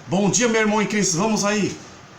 Bom dia, meu irmão em Cristo. Vamos aí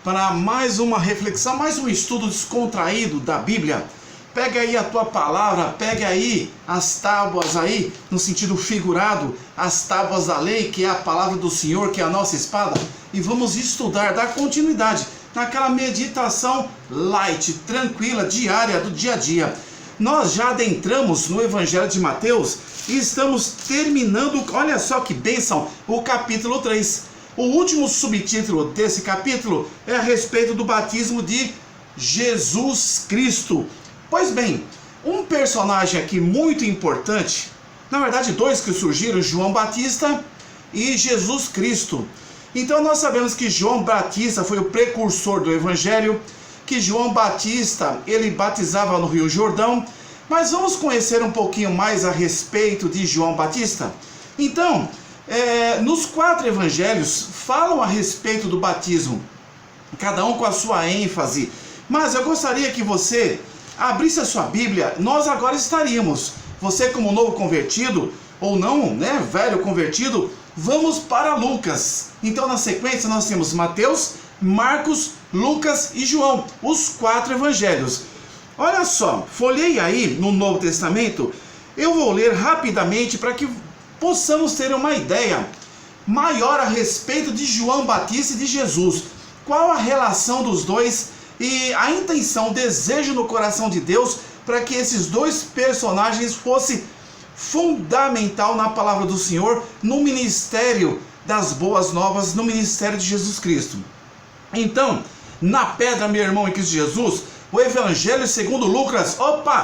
para mais uma reflexão, mais um estudo descontraído da Bíblia. Pega aí a tua palavra, pega aí as tábuas aí, no sentido figurado, as tábuas da lei, que é a palavra do Senhor, que é a nossa espada, e vamos estudar, dar continuidade naquela meditação light, tranquila, diária, do dia a dia. Nós já adentramos no Evangelho de Mateus e estamos terminando, olha só que bênção, o capítulo 3. O último subtítulo desse capítulo é a respeito do batismo de Jesus Cristo. Pois bem, um personagem aqui muito importante, na verdade dois que surgiram, João Batista e Jesus Cristo. Então nós sabemos que João Batista foi o precursor do Evangelho, que João Batista, ele batizava no Rio Jordão, mas vamos conhecer um pouquinho mais a respeito de João Batista. Então, nos 4 evangelhos falam a respeito do batismo, cada um com a sua ênfase, mas eu gostaria que você abrisse a sua Bíblia. Nós agora estaríamos, você como novo convertido, ou não, né, velho convertido, vamos para Lucas. Então na sequência nós temos Mateus, Marcos, Lucas e João, os 4 evangelhos. Olha só, folhei aí no Novo Testamento, eu vou ler rapidamente para que possamos ter uma ideia maior a respeito de João Batista e de Jesus. Qual a relação dos dois e a intenção, o desejo no coração de Deus para que esses dois personagens fossem fundamental na palavra do Senhor, no ministério das boas novas, no ministério de Jesus Cristo. Então, na pedra, meu irmão em Cristo Jesus, o Evangelho segundo Lucas. Opa!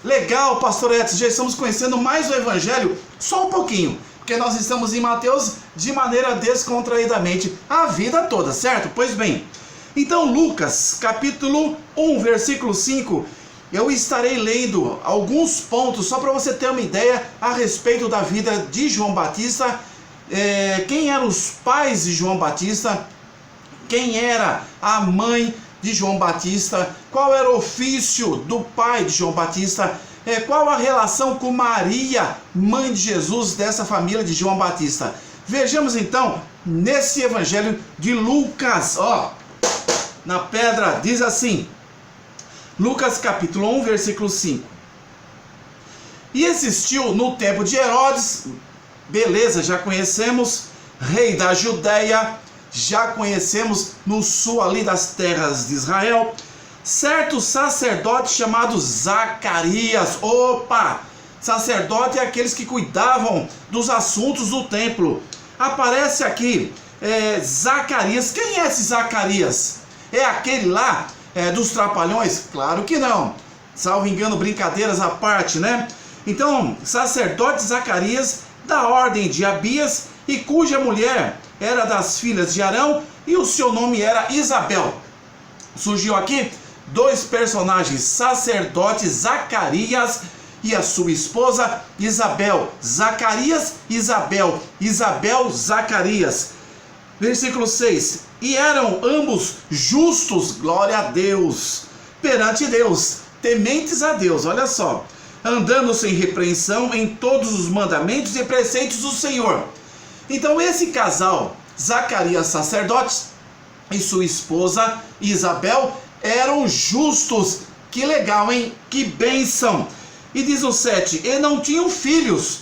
Legal, pastor Edson, já estamos conhecendo mais o Evangelho, só um pouquinho, porque nós estamos em Mateus de maneira descontraídamente a vida toda, certo? Pois bem, então Lucas, capítulo 1, versículo 5, eu estarei lendo alguns pontos, só para você ter uma ideia a respeito da vida de João Batista, quem eram os pais de João Batista, quem era a mãe de João Batista, qual era o ofício do pai de João Batista, qual a relação com Maria, mãe de Jesus, dessa família de João Batista. Vejamos então, nesse evangelho de Lucas, ó, na pedra, diz assim, Lucas capítulo 1, versículo 5. E existiu no tempo de Herodes, beleza, já conhecemos, rei da Judéia, já conhecemos no sul ali das terras de Israel, certo sacerdote chamado Zacarias. Opa! Sacerdote é aqueles que cuidavam dos assuntos do templo. Aparece aqui Zacarias. Quem é esse Zacarias? É aquele lá dos trapalhões? Claro que não. Salvo engano, brincadeiras à parte, né? Então, sacerdote Zacarias, da ordem de Abias, e cuja mulher era das filhas de Arão, e o seu nome era Isabel. Surgiu aqui 2 personagens, sacerdote Zacarias e a sua esposa Isabel. Zacarias, Isabel, Isabel, Zacarias. Versículo 6. E eram ambos justos, glória a Deus, perante Deus, tementes a Deus, olha só, andando sem repreensão em todos os mandamentos e preceitos do Senhor. Então esse casal, Zacarias sacerdote e sua esposa Isabel, eram justos. Que legal, hein? Que bênção! E diz o 7, e não tinham filhos.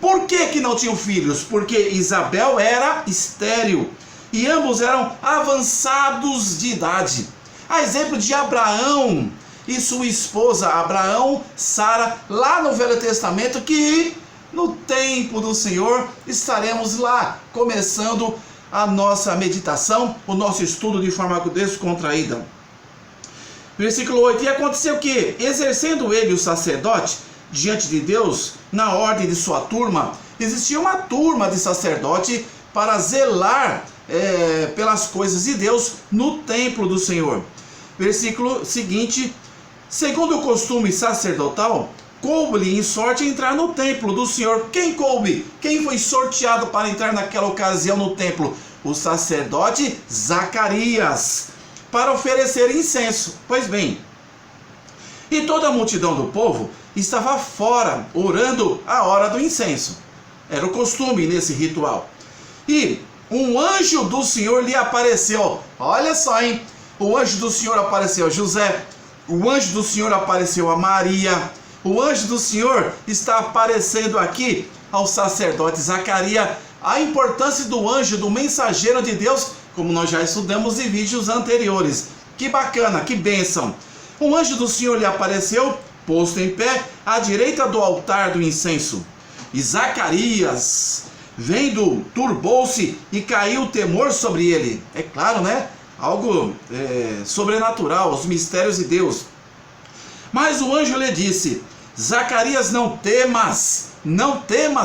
Por que não tinham filhos? Porque Isabel era estéril e ambos eram avançados de idade. A exemplo de Abraão e sua esposa, Abraão, Sara, lá no Velho Testamento, que no tempo do Senhor estaremos lá começando a nossa meditação, o nosso estudo de forma descontraída. Versículo 8, e aconteceu que, exercendo ele o sacerdote diante de Deus, na ordem de sua turma, existia uma turma de sacerdote para zelar pelas coisas de Deus no templo do Senhor. Versículo seguinte, segundo o costume sacerdotal, coube-lhe em sorte entrar no templo do Senhor. Quem coube? Quem foi sorteado para entrar naquela ocasião no templo? O sacerdote Zacarias, para oferecer incenso. Pois bem, e toda a multidão do povo estava fora, orando a hora do incenso. Era o costume nesse ritual. E um anjo do Senhor lhe apareceu. Olha só, hein? O anjo do Senhor apareceu a José, o anjo do Senhor apareceu a Maria, o anjo do Senhor está aparecendo aqui ao sacerdote Zacarias. A importância do anjo, do mensageiro de Deus, como nós já estudamos em vídeos anteriores. Que bacana, que bênção. Um anjo do Senhor lhe apareceu, posto em pé, à direita do altar do incenso. E Zacarias, vendo, turbou-se e caiu o temor sobre ele. É claro, né? Algo sobrenatural, os mistérios de Deus. Mas o anjo lhe disse: Zacarias, não temas,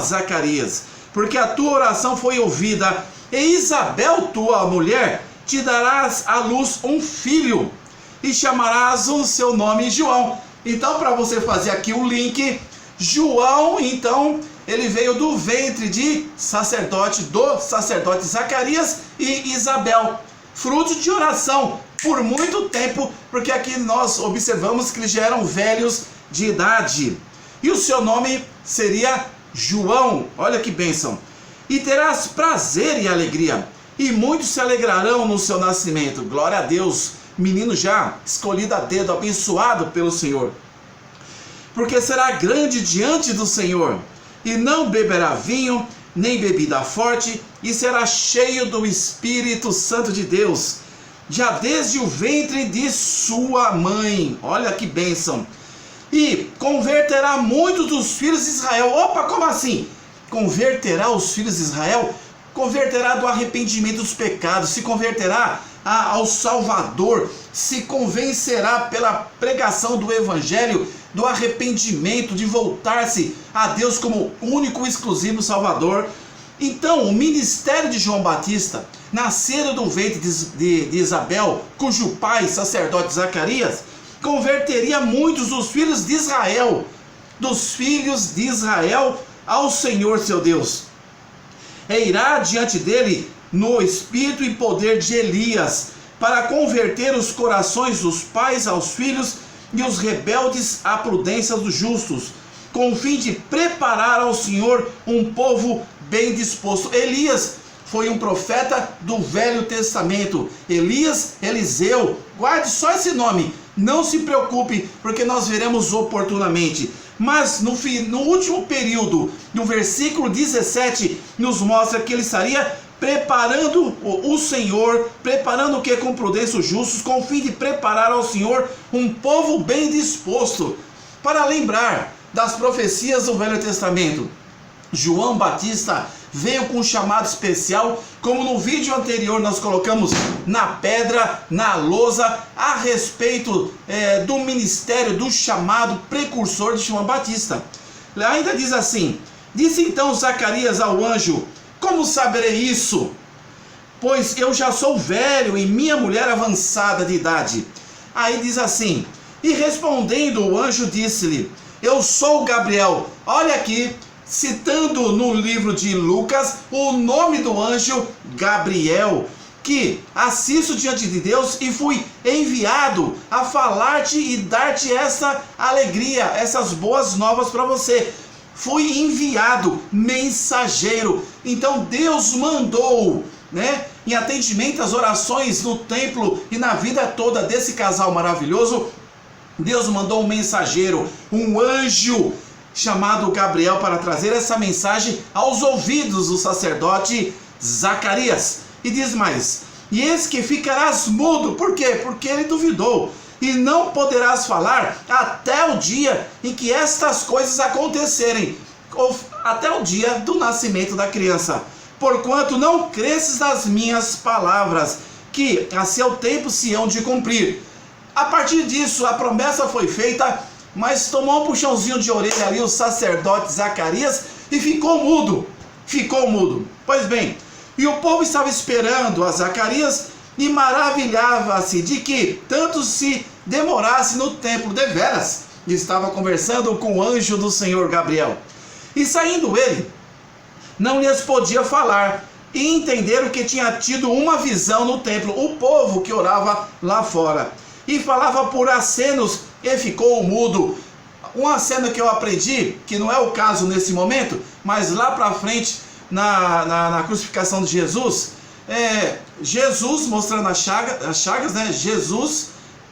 Zacarias, porque a tua oração foi ouvida, e Isabel, tua mulher, te darás à luz um filho, e chamarás o seu nome João. Então, para você fazer aqui o link, João, então, ele veio do ventre do sacerdote Zacarias e Isabel, fruto de oração por muito tempo, porque aqui nós observamos que eles já eram velhos de idade. E o seu nome seria João. Olha que bênção. E terás prazer e alegria, e muitos se alegrarão no seu nascimento. Glória a Deus, menino já escolhido a dedo, abençoado pelo Senhor. Porque será grande diante do Senhor, e não beberá vinho, nem bebida forte, e será cheio do Espírito Santo de Deus, já desde o ventre de sua mãe. Olha que bênção. E converterá muitos dos filhos de Israel. Opa, como assim? Converterá os filhos de Israel? Converterá do arrependimento dos pecados, se converterá ao Salvador, se convencerá pela pregação do Evangelho, do arrependimento, de voltar-se a Deus como único e exclusivo Salvador. Então, o ministério de João Batista, nascido do ventre de Isabel, cujo pai, sacerdote Zacarias, converteria muitos dos filhos de Israel, ao Senhor seu Deus. E irá diante dele no espírito e poder de Elias, para converter os corações dos pais aos filhos e os rebeldes à prudência dos justos, com o fim de preparar ao Senhor um povo bem disposto. Elias foi um profeta do Velho Testamento. Elias, Eliseu, guarde só esse nome, não se preocupe, porque nós veremos oportunamente. Mas no último período, no versículo 17, nos mostra que ele estaria preparando o Senhor, preparando o que? Com prudência os justos, com o fim de preparar ao Senhor um povo bem disposto. Para lembrar das profecias do Velho Testamento, João Batista veio com um chamado especial, como no vídeo anterior nós colocamos na pedra, na lousa, a respeito do ministério, do chamado precursor de João Batista. Ainda diz assim: disse então Zacarias ao anjo: como saberei isso? Pois eu já sou velho e minha mulher avançada de idade. Aí diz assim: e respondendo o anjo disse-lhe: eu sou Gabriel. Olha aqui, citando no livro de Lucas, o nome do anjo Gabriel, que assisto diante de Deus e fui enviado a falar-te e dar-te essa alegria, essas boas novas para você. Fui enviado, mensageiro. Então Deus mandou, em atendimento às orações no templo e na vida toda desse casal maravilhoso, Deus mandou um mensageiro, um anjo chamado Gabriel, para trazer essa mensagem aos ouvidos do sacerdote Zacarias. E diz mais: e eis que ficarás mudo. Por quê? Porque ele duvidou. E não poderás falar até o dia em que estas coisas acontecerem, ou até o dia do nascimento da criança, porquanto não cresces nas minhas palavras, que a seu tempo se hão de cumprir. A partir disso, a promessa foi feita, mas tomou um puxãozinho de orelha ali o sacerdote Zacarias e ficou mudo. Pois bem, e o povo estava esperando a Zacarias e maravilhava-se de que tanto se demorasse no templo. Deveras, estava conversando com o anjo do Senhor Gabriel. E saindo ele, não lhes podia falar, e entenderam que tinha tido uma visão no templo, o povo que orava lá fora. E falava por acenos e ficou mudo. Um aceno que eu aprendi, que não é o caso nesse momento, mas lá para frente, na crucificação de Jesus, Jesus mostrando as chagas, né? Jesus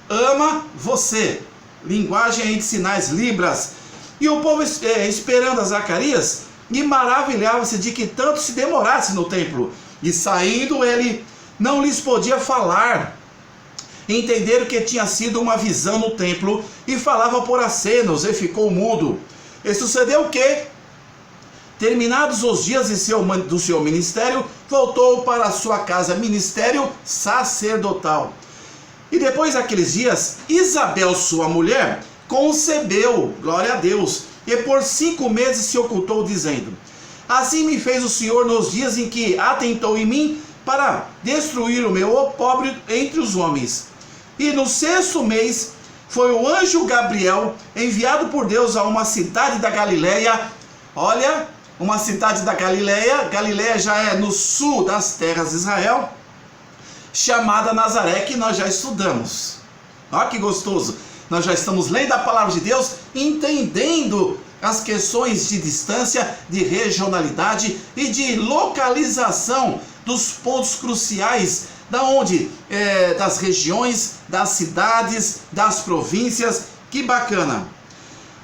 ama você. Linguagem aí de sinais, libras. E o povo esperando a Zacarias, e maravilhava-se de que tanto se demorasse no templo. E saindo ele não lhes podia falar. Entenderam que tinha sido uma visão no templo, e falava por acenos, e ficou mudo. E sucedeu que, terminados os dias do seu ministério, voltou para a sua casa, ministério sacerdotal. E depois daqueles dias, Isabel, sua mulher, concebeu, glória a Deus, e por 5 meses se ocultou, dizendo: assim me fez o Senhor nos dias em que atentou em mim, para destruir o meu opróbrio entre os homens. E no 6º mês, foi o anjo Gabriel, enviado por Deus a uma cidade da Galileia. Olha, uma cidade da Galileia. Galileia já é no sul das terras de Israel, chamada Nazaré, que nós já estudamos. Olha que gostoso. Nós já estamos lendo a palavra de Deus, entendendo as questões de distância, de regionalidade e de localização dos pontos cruciais, das regiões, das cidades, das províncias. Que bacana.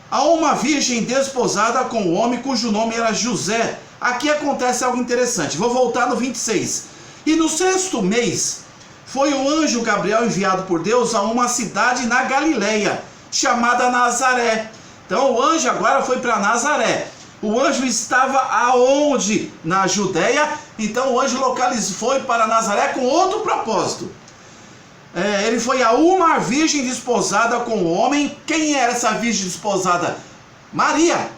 Há uma virgem desposada com um homem cujo nome era José. Aqui acontece algo interessante. Vou voltar no 26. E no 6º mês, foi o anjo Gabriel enviado por Deus a uma cidade na Galileia, chamada Nazaré. Então o anjo agora foi para Nazaré. O anjo estava aonde? Na Judéia. Então o anjo foi para Nazaré com outro propósito. Ele foi a uma virgem desposada com um homem. Quem era essa virgem desposada? Maria,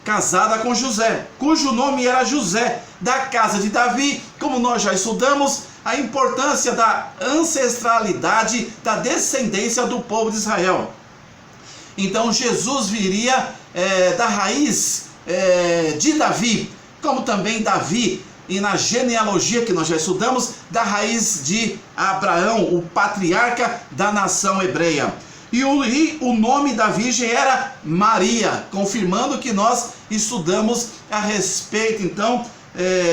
casada com José, cujo nome era José, da casa de Davi. Como nós já estudamos, a importância da ancestralidade, da descendência do povo de Israel. Então Jesus viria da raiz de Davi, como também Davi, e na genealogia que nós já estudamos, da raiz de Abraão, o patriarca da nação hebreia. E o nome da virgem era Maria, confirmando que nós estudamos a respeito então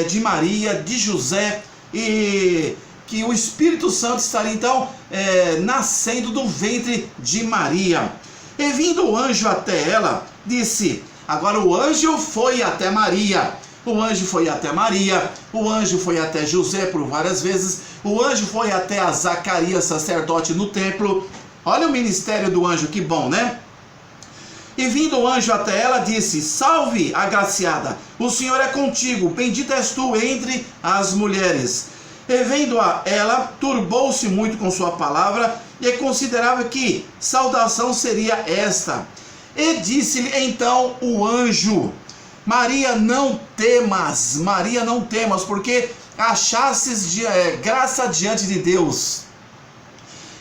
de Maria, de José, e que o Espírito Santo estaria então nascendo do ventre de Maria. E vindo o anjo até ela, disse. Agora o anjo foi até Maria, o anjo foi até Maria, o anjo foi até José por várias vezes, o anjo foi até a Zacarias, sacerdote no templo. Olha o ministério do anjo, que bom, né? E vindo o anjo até ela, disse: salve, agraciada, o Senhor é contigo, bendita és tu entre as mulheres. E vendo a ela, turbou-se muito com sua palavra, e considerava que saudação seria esta. E disse-lhe então o anjo: Maria, não temas, porque achastes graça diante de Deus.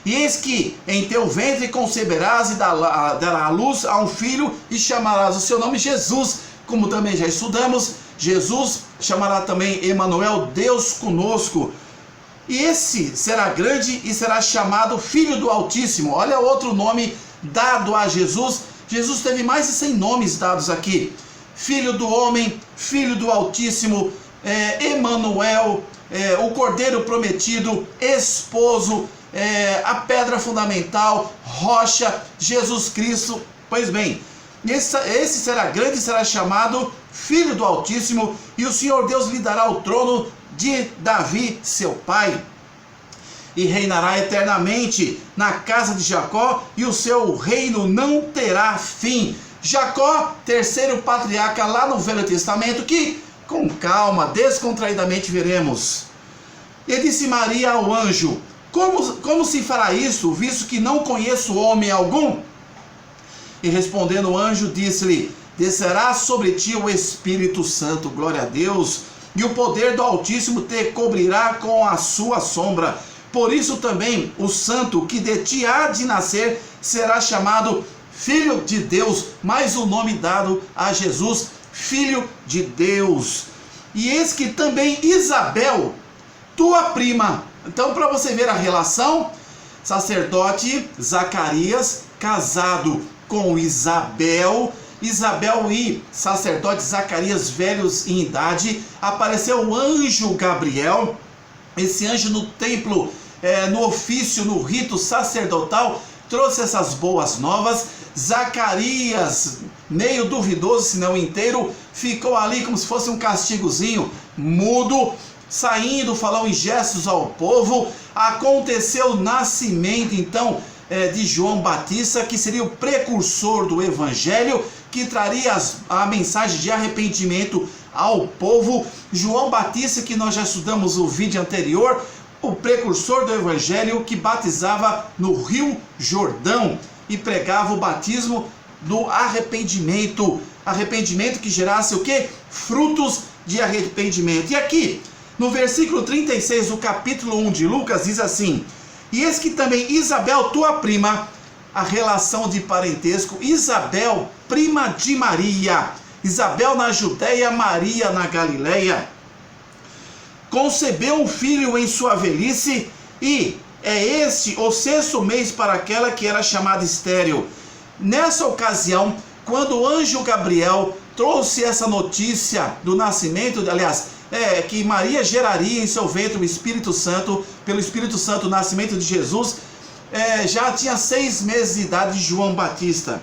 E eis que em teu ventre conceberás e dará à luz a um filho, e chamarás o seu nome Jesus, como também já estudamos. Jesus chamará também Emanuel, Deus conosco. E esse será grande e será chamado Filho do Altíssimo. Olha outro nome dado a Jesus. Jesus teve mais de 100 nomes dados aqui. Filho do Homem, Filho do Altíssimo, Emanuel, o Cordeiro Prometido, Esposo, a Pedra Fundamental, Rocha, Jesus Cristo. Pois bem, esse será grande e será chamado Filho do Altíssimo, e o Senhor Deus lhe dará o trono de Davi, seu pai, e reinará eternamente na casa de Jacó, e o seu reino não terá fim. Jacó, terceiro patriarca lá no Velho Testamento, que com calma, descontraidamente veremos. E disse Maria ao anjo: como se fará isso, visto que não conheço homem algum? E respondendo o anjo, disse-lhe: descerá sobre ti o Espírito Santo, glória a Deus, e o poder do Altíssimo te cobrirá com a sua sombra. Por isso também o santo que de ti há de nascer será chamado Filho de Deus, mais o nome dado a Jesus, Filho de Deus. E eis que também Isabel, tua prima. Então, para você ver a relação, sacerdote Zacarias casado com Isabel e sacerdote Zacarias velhos em idade, apareceu o anjo Gabriel esse anjo no templo, no ofício, no rito sacerdotal, trouxe essas boas novas. Zacarias, meio duvidoso, se não inteiro, ficou ali como se fosse um castigozinho, mudo, saindo, falando em gestos ao povo. Aconteceu o nascimento então de João Batista, que seria o precursor do evangelho, que traria a mensagem de arrependimento ao povo. João Batista, que nós já estudamos o vídeo anterior, o precursor do evangelho, que batizava no Rio Jordão e pregava o batismo do arrependimento, arrependimento que gerasse o quê? Frutos de arrependimento. E aqui, no versículo 36 do capítulo 1 de Lucas, diz assim: e eis que também Isabel, tua prima, a relação de parentesco, Isabel, prima de Maria, Isabel na Judéia, Maria na Galileia, concebeu um filho em sua velhice, e é este o 6º mês para aquela que era chamada estéril. Nessa ocasião, quando o anjo Gabriel trouxe essa notícia do nascimento, que Maria geraria em seu ventre o Espírito Santo, pelo Espírito Santo, o nascimento de Jesus, já tinha 6 meses de idade de João Batista.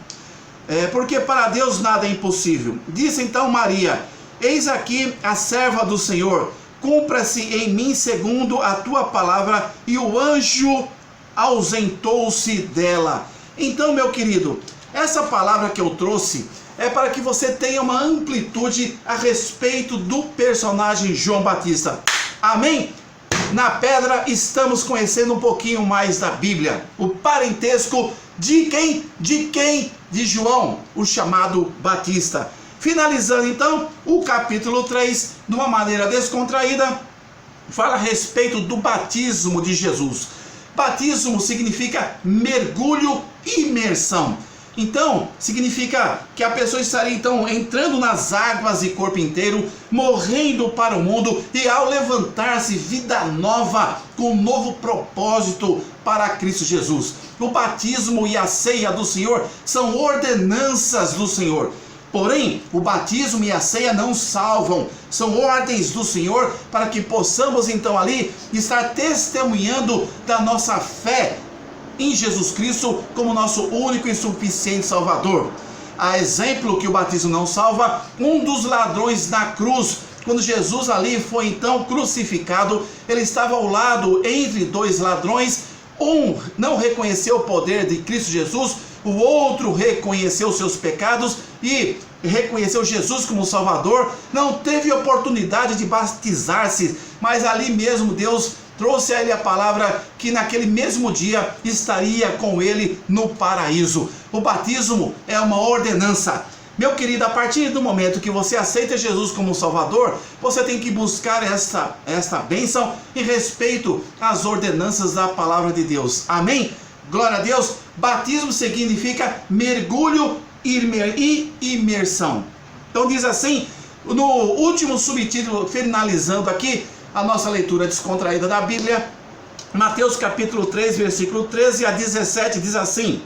Porque para Deus nada é impossível. Disse então Maria: eis aqui a serva do Senhor, cumpra-se em mim segundo a tua palavra. E o anjo ausentou-se dela. Então, meu querido, essa palavra que eu trouxe é para que você tenha uma amplitude a respeito do personagem João Batista. Amém? Na pedra estamos conhecendo um pouquinho mais da Bíblia. O parentesco de quem? De João, o chamado Batista. Finalizando então, o capítulo 3, de uma maneira descontraída, fala a respeito do batismo de Jesus. Batismo significa mergulho e imersão. Então, significa que a pessoa estaria então entrando nas águas de corpo inteiro, morrendo para o mundo, e ao levantar-se, vida nova, com um novo propósito para Cristo Jesus. O batismo e a ceia do Senhor são ordenanças do Senhor. Porém, o batismo e a ceia não salvam, são ordens do Senhor para que possamos então ali estar testemunhando da nossa fé em Jesus Cristo como nosso único e suficiente Salvador. A exemplo que o batismo não salva, um dos ladrões na cruz, quando Jesus ali foi então crucificado, ele estava ao lado entre 2 ladrões, um não reconheceu o poder de Cristo Jesus, o outro reconheceu seus pecados e reconheceu Jesus como Salvador, não teve oportunidade de batizar-se, mas ali mesmo Deus trouxe a ele a palavra que naquele mesmo dia estaria com ele no paraíso. O batismo é uma ordenança. Meu querido, a partir do momento que você aceita Jesus como Salvador, você tem que buscar esta bênção em respeito às ordenanças da palavra de Deus. Amém? Glória a Deus. Batismo significa mergulho e imersão. Então diz assim, no último subtítulo, finalizando aqui a nossa leitura descontraída da Bíblia, Mateus capítulo 3, versículo 13 a 17, diz assim: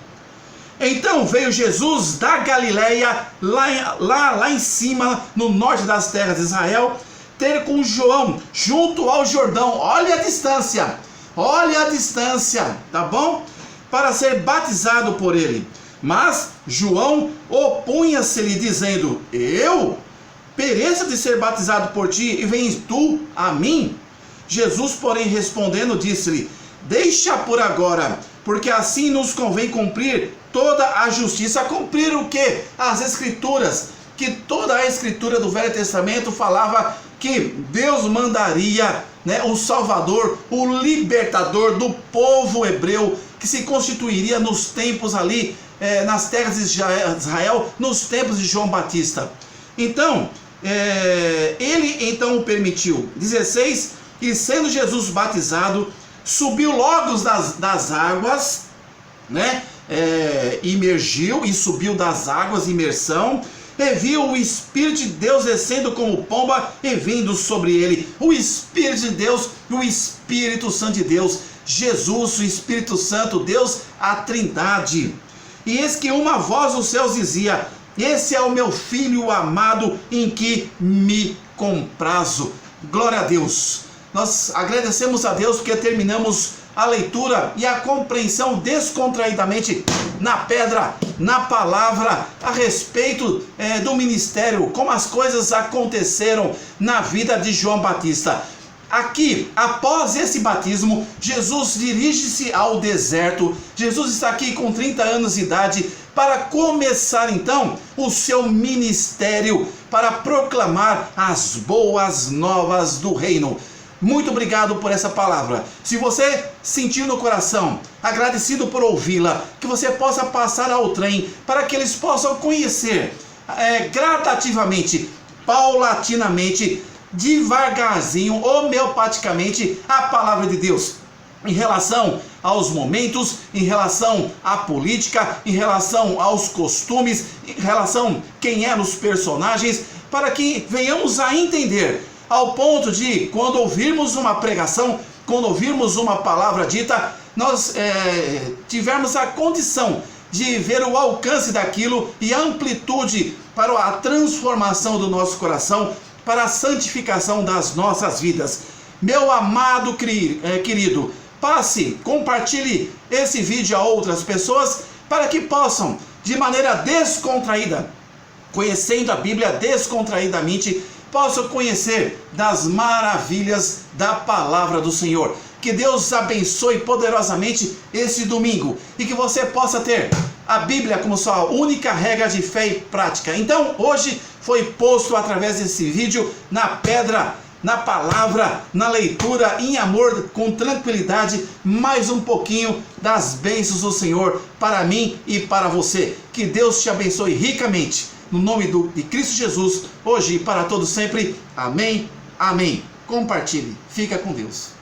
então veio Jesus da Galileia, lá em cima, no norte das terras de Israel, ter com João, junto ao Jordão. Olha a distância, tá bom? Para ser batizado por ele. Mas João opunha-se-lhe, dizendo: eu pereço de ser batizado por ti, e vens tu a mim? Jesus, porém, respondendo, disse-lhe: deixa por agora, porque assim nos convém cumprir toda a justiça. Cumprir o quê? As Escrituras, que toda a Escritura do Velho Testamento falava que Deus mandaria, o Salvador, o libertador do povo hebreu, que se constituiria nos tempos ali, nas terras de Israel, nos tempos de João Batista. Então, ele então o permitiu. 16, e sendo Jesus batizado, subiu logo das águas, imergiu e subiu das águas, imersão, e viu o Espírito de Deus descendo como pomba e vindo sobre ele. O Espírito de Deus, o Espírito Santo de Deus, Jesus, o Espírito Santo, Deus, a Trindade. E eis que uma voz dos céus dizia: esse é o meu Filho amado, em que me comprazo. Glória a Deus. Nós agradecemos a Deus porque terminamos a leitura e a compreensão descontraídamente na pedra, na palavra, a respeito do ministério, como as coisas aconteceram na vida de João Batista. Aqui, após esse batismo, Jesus dirige-se ao deserto. Jesus está aqui com 30 anos de idade para começar então o seu ministério, para proclamar as boas novas do reino. Muito obrigado por essa palavra. Se você sentiu no coração, agradecido por ouvi-la, que você possa passar ao trem para que eles possam conhecer gradativamente, paulatinamente, devagarzinho, homeopaticamente, a palavra de Deus em relação aos momentos, em relação à política, em relação aos costumes, em relação a quem eram os personagens, para que venhamos a entender, ao ponto de, quando ouvirmos uma pregação, quando ouvirmos uma palavra dita, nós tivermos a condição de ver o alcance daquilo e a amplitude para a transformação do nosso coração, para a santificação das nossas vidas. Meu amado querido, passe, compartilhe esse vídeo a outras pessoas para que possam, de maneira descontraída, conhecendo a Bíblia descontraídamente, possam conhecer das maravilhas da palavra do Senhor. Que Deus abençoe poderosamente esse domingo e que você possa ter a Bíblia como sua única regra de fé e prática. Então, hoje foi posto através desse vídeo na pedra, na palavra, na leitura, em amor, com tranquilidade, mais um pouquinho das bênçãos do Senhor para mim e para você. Que Deus te abençoe ricamente, no nome de Cristo Jesus, hoje e para todos sempre. Amém, amém. Compartilhe. Fica com Deus.